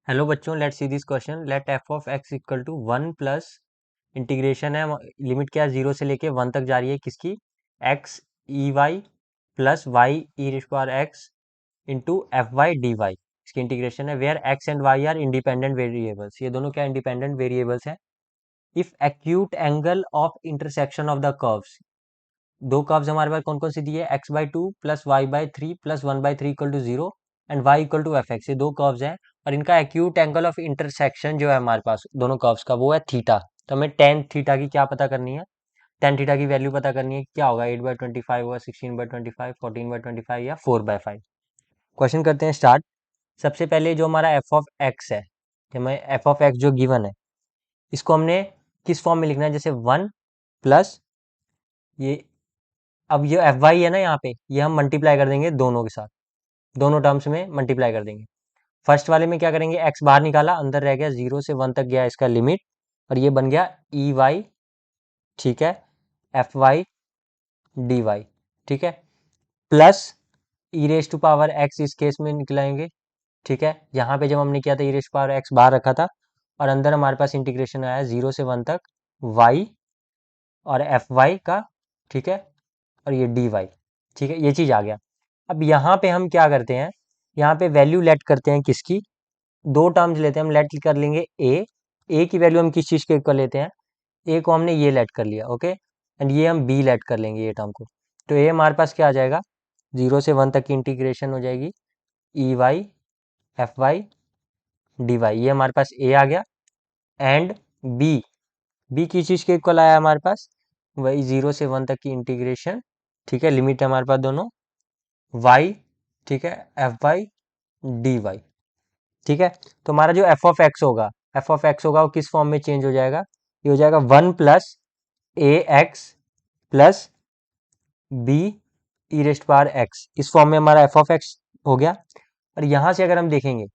Hello बच्चों, let's see this question. Let f of x equal to 1 plus integration है, limit क्या है, 0 से लेके 1 तक जा रही है किसकी, x e y plus y e raised power x into f y d y. इसकी इंटीग्रेशन है where x and y are independent variables. ये दोनों क्या इंडिपेंडेंट वेरिएबल्स हैं। If acute angle of intersection of the curves, दो curves हमारे पास कौन कौन सी दी है, x by two plus y by three plus one by three equal to zero and y equal to F x. ये दो कर्व्स हैं और इनका एक्यूट एंगल ऑफ इंटरसेक्शन जो है हमारे पास दोनों कर्व्स का, वो है थीटा। तो हमें टेन थीटा की क्या पता करनी है, टेन थीटा की वैल्यू पता करनी है। क्या होगा, 8/25 होगा, 16/25, 14/25 या 4/5। क्वेश्चन करते हैं स्टार्ट। सबसे पहले जो हमारा एफ ऑफ एक्स है, हमें एफ ऑफ एक्स जो गिवन है, इसको हमने किस फॉर्म में लिखना है, जैसे 1 प्लस ये, अब ये एफ वाई है ना, यहाँ पे ये हम मल्टीप्लाई कर देंगे दोनों के साथ, दोनों टर्म्स में मल्टीप्लाई कर देंगे। फर्स्ट वाले में क्या करेंगे, एक्स बाहर निकाला, अंदर रह गया, 0 से 1 तक गया इसका लिमिट, और ये बन गया ई वाई, ठीक है, एफ वाई डी वाई, ठीक है, plus e raise to power x इस केस में निकलाएंगे, ठीक है। यहाँ पे जब हमने किया था ई रेस टू पावर एक्स बाहर रखा था, और अंदर हमारे पास इंटीग्रेशन आया 0 से 1 तक वाई और एफ वाई का, ठीक है, और ये डी वाई, ठीक है, ये चीज़ आ गया। अब यहाँ पे हम क्या करते हैं, यहाँ पे वैल्यू लेट करते हैं किसकी, दो टर्म्स लेते हैं हम, लेट कर लेंगे ए की वैल्यू हम किस चीज़ के इक्वल लेते हैं, ए को हमने ये लेट कर लिया, ओके, एंड ये हम बी लेट कर लेंगे ये टर्म को। तो ए हमारे पास क्या आ जाएगा, 0 से 1 तक की इंटीग्रेशन हो जाएगी e y f y d y, ये हमारे पास ए आ गया। एंड बी, बी किस चीज़ के इक्वल आया हमारे पास, वही 0 से 1 तक की इंटीग्रेशन, ठीक है, लिमिट है हमारे पास दोनों वाई, ठीक है, एफ वाई डी वाई, ठीक है। तो हमारा जो एफ ऑफ एक्स होगा, एफ ऑफ एक्स होगा वो किस फॉर्म में चेंज हो जाएगा, ये हो जाएगा 1 plus a x plus b e rest power x, इस फॉर्म में हमारा एफ ऑफ एक्स हो गया। और यहाँ से अगर हम देखेंगे,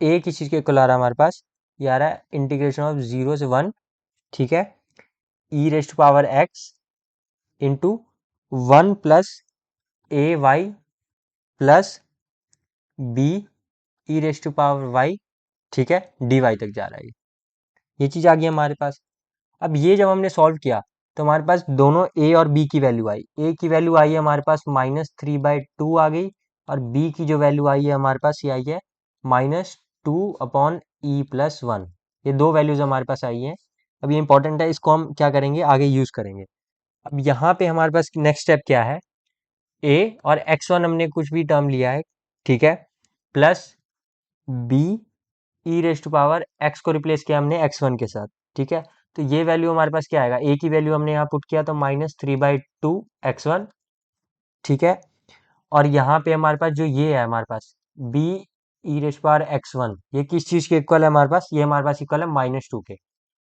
ए किस चीज़ के इक्वल आ रहा है हमारे पास, ये आ रहा है इंटीग्रेशन ऑफ 0 से 1, ठीक है, e rest power x into 1 plus a y plus b e raised to power y, ठीक है, डी वाई तक जा रहा है, ये चीज़ आ गई हमारे पास। अब ये जब हमने सॉल्व किया तो हमारे पास दोनों ए और बी की वैल्यू आई, ए की वैल्यू आई है हमारे पास -3/2 आ गई, और बी की जो वैल्यू आई है हमारे पास ये आई है -2/e+1। ये दो वैल्यूज हमारे पास आई हैं। अब ये इंपॉर्टेंट है, इसको हम क्या करेंगे, आगे यूज करेंगे। अब यहाँ पे हमारे पास नेक्स्ट स्टेप क्या है, ए और x1 हमने कुछ भी टर्म लिया है, ठीक है, plus b e raise to power x को रिप्लेस किया हमने x1 के साथ, ठीक है। तो ये वैल्यू हमारे पास क्या आएगा, ए की वैल्यू हमने यहाँ पुट किया तो -3/2 x1, ठीक है, और यहाँ पे हमारे पास जो ये है हमारे पास b e raised power x1, ये किस चीज़ के इक्वल है हमारे पास, ये हमारे पास इक्वल है -2 के।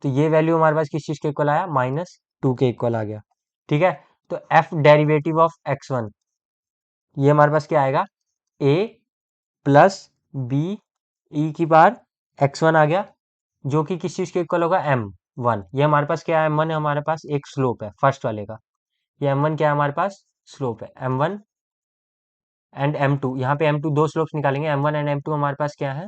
तो ये वैल्यू हमारे पास किस चीज़ के इक्वल आया, -2 के इक्वल आ गया, ठीक है। तो एफ डेरिवेटिव ऑफ x1, ये हमारे पास क्या आएगा, ए प्लस बी ई की पावर x1 आ गया, जो कि किस चीज़ के इक्वल होगा, m1। ये हमारे पास क्या है, m1 है हमारे पास, एक स्लोप है फर्स्ट वाले का, ये m1 क्या है हमारे पास, स्लोप है m1 एंड m2। यहाँ पे m2 दो स्लोप्स निकालेंगे, m1 एंड m2 हमारे पास क्या है,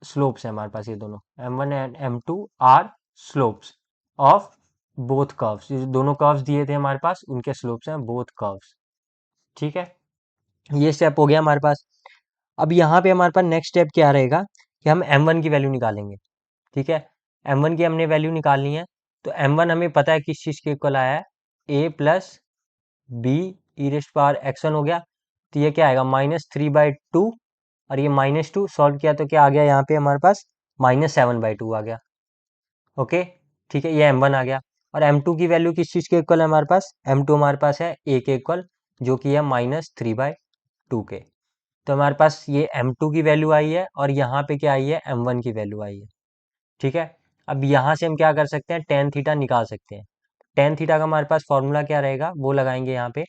स्लोप्स है हमारे पास, ये दोनों m1 and m2 are slopes of both curves. ये दोनों कर्व्स दिए थे हमारे पास, उनके स्लोप्स हैं बोथ कर्व्स, ठीक है। ये स्टेप हो गया हमारे पास। अब यहाँ पे हमारे पास नेक्स्ट स्टेप क्या रहेगा, कि हम m1 की वैल्यू निकालेंगे, ठीक है। m1 की हमने वैल्यू निकालनी है, तो m1 हमें पता है किस चीज़ के इक्वल आया है, a plus b e rest power x1 हो गया। तो ये क्या आएगा, -3/2, और ये -2 सॉल्व किया तो क्या आ गया, यहाँ पे हमारे पास -7/2 आ गया, ओके, ठीक है, ये m1 आ गया। और m2 की वैल्यू किस चीज़ के इक्वल है हमारे पास, m2 हमारे पास है a के इक्वल, जो कि है -3/2 के। तो हमारे पास ये m2 की वैल्यू आई है, और यहाँ पे क्या आई है, m1 की वैल्यू आई है, ठीक है। अब यहाँ से हम क्या कर सकते हैं, टेन थीटा निकाल सकते हैं। टेन थीटा का हमारे पास फॉर्मूला क्या रहेगा, वो लगाएंगे यहाँ पे।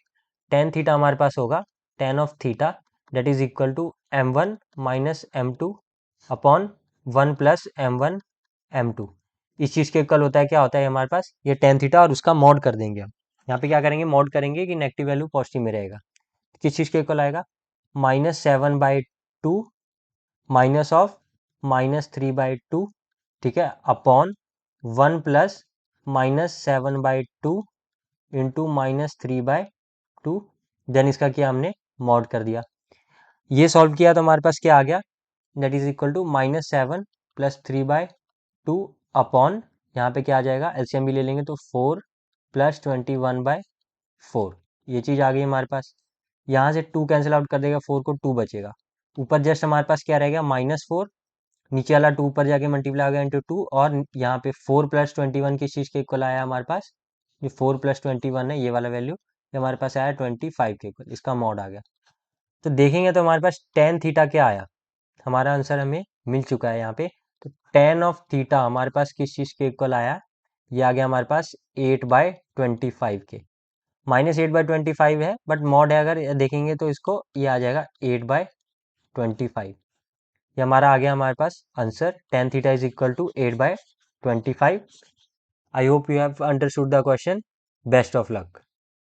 टेन थीटा हमारे पास होगा tan of theta, that is equal to m1 minus m2 upon 1 plus m1 m2। इस चीज़ के इक्वल होता है, क्या होता है हमारे पास, ये टेन थीटा, और उसका मॉड कर देंगे हम। यहाँ पे क्या करेंगे, मॉड करेंगे कि नेगेटिव वैल्यू पॉजिटिव में रहेगा। किस चीज़ के इक्वल आएगा, -7/2 माइनस ऑफ -3/2, ठीक है, अपॉन 1 प्लस -7/2 इंटू -3/2। देन इसका किया हमने मॉड कर दिया। ये सॉल्व किया तो हमारे पास क्या आ गया, that is equal to -7 plus 3/2 upon, यहाँ पे क्या आ जाएगा, एलसीएम भी ले लेंगे तो 4 प्लस 21/4। ये चीज़ आ गई हमारे पास। यहाँ से 2 कैंसिल आउट कर देगा, 4 को 2 बचेगा। ऊपर जस्ट हमारे पास क्या रहेगा, -4, नीचे वाला 2 ऊपर जाके मल्टीप्लाई हो गया इंटू 2, और यहाँ पे 4 प्लस 21 किस चीज़ के इक्वल आया हमारे पास, जो 4 प्लस 21 है ये वाला वैल्यू, ये हमारे पास आया 25 के इक्वल, इसका मॉड आ गया। तो देखेंगे तो हमारे पास टेन थीटा क्या आया, हमारा आंसर हमें मिल चुका है यहाँ पे। तो टेन ऑफ थीटा हमारे पास किस चीज़ के इक्वल आया, ये आ गया हमारे पास 8/25 के। -8/25 है, बट मॉड है अगर देखेंगे तो इसको ये आ जाएगा 8/25। ये हमारा आ गया हमारे पास answer, tan theta is equal to 8/25। I hope you have understood the question. Best of luck.